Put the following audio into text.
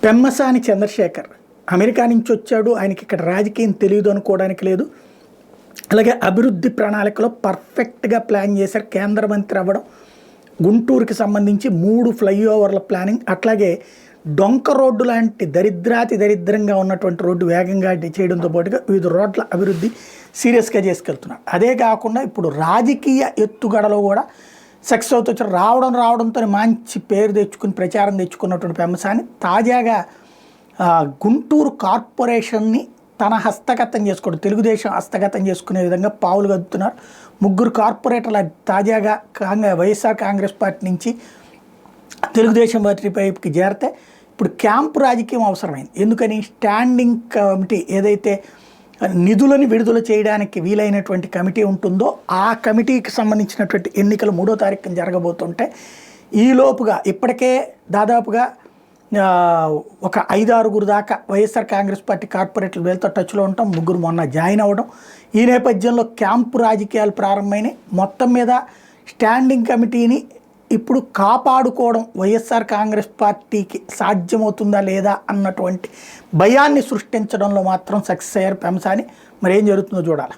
Pemmasani Chandrasekhar America నుంచి వచ్చాడు, ఆయనకి ఇక్కడ రాజకీయం తెలియదు అనుకోవడానికి లేదు. అలాగే అభివృద్ధి ప్రణాళికలో పర్ఫెక్ట్గా ప్లాన్ చేశారు. కేంద్ర మంత్రి అవ్వడం, గుంటూరుకి సంబంధించి 3 ఫ్లైఓవర్ల ప్లానింగ్, అట్లాగే డొంక రోడ్డు లాంటి దరిద్రంగా ఉన్నటువంటి రోడ్డు వేగంగా చేయడంతో పాటుగా వివిధ రోడ్ల అభివృద్ధి సీరియస్గా చేసుకెళ్తున్నారు. అదే కాకుండా ఇప్పుడు రాజకీయ ఎత్తుగడలో కూడా సక్సెస్ అవుతూ వచ్చారు. రావడంతో మంచి పేరు తెచ్చుకుని ప్రచారం తెచ్చుకున్నటువంటి పెమ్మసాని తాజాగా గుంటూరు కార్పొరేషన్ని తన హస్తగతం చేసుకోవడం, తెలుగుదేశం హస్తగతం చేసుకునే విధంగా పావులు కదుపుతున్నారు. 3 కార్పొరేటర్లు తాజాగా వైఎస్ఆర్ కాంగ్రెస్ పార్టీ నుంచి తెలుగుదేశం పార్టీ వైపుకి చేరితే ఇప్పుడు క్యాంపు రాజకీయం అవసరమైంది. ఎందుకని స్టాండింగ్ కమిటీ ఏదైతే నిధులను విడుదల చేయడానికి వీలైనటువంటి కమిటీ ఉంటుందో ఆ కమిటీకి సంబంధించినటువంటి ఎన్నికలు 3వ తారీఖున జరగబోతుంటే ఈలోపుగా ఇప్పటికే దాదాపుగా ఒక 5-6 దాకా వైఎస్ఆర్ కాంగ్రెస్ పార్టీ కార్పొరేట్లు వీళ్ళతో టచ్లో ఉంటాం. 3 మొన్న జాయిన్ అవ్వడం, ఈ నేపథ్యంలో క్యాంపు రాజకీయాలు ప్రారంభమైనాయి. మొత్తం మీద స్టాండింగ్ కమిటీని ఇప్పుడు కాపాడుకోవడం వైఎస్ఆర్ కాంగ్రెస్ పార్టీకి సాధ్యమవుతుందా లేదా అన్నటువంటి భయాన్ని సృష్టించడంలో మాత్రం సక్సెస్ అయ్యారు పెమ్మసాని. మరి ఏం జరుగుతుందో చూడాలి.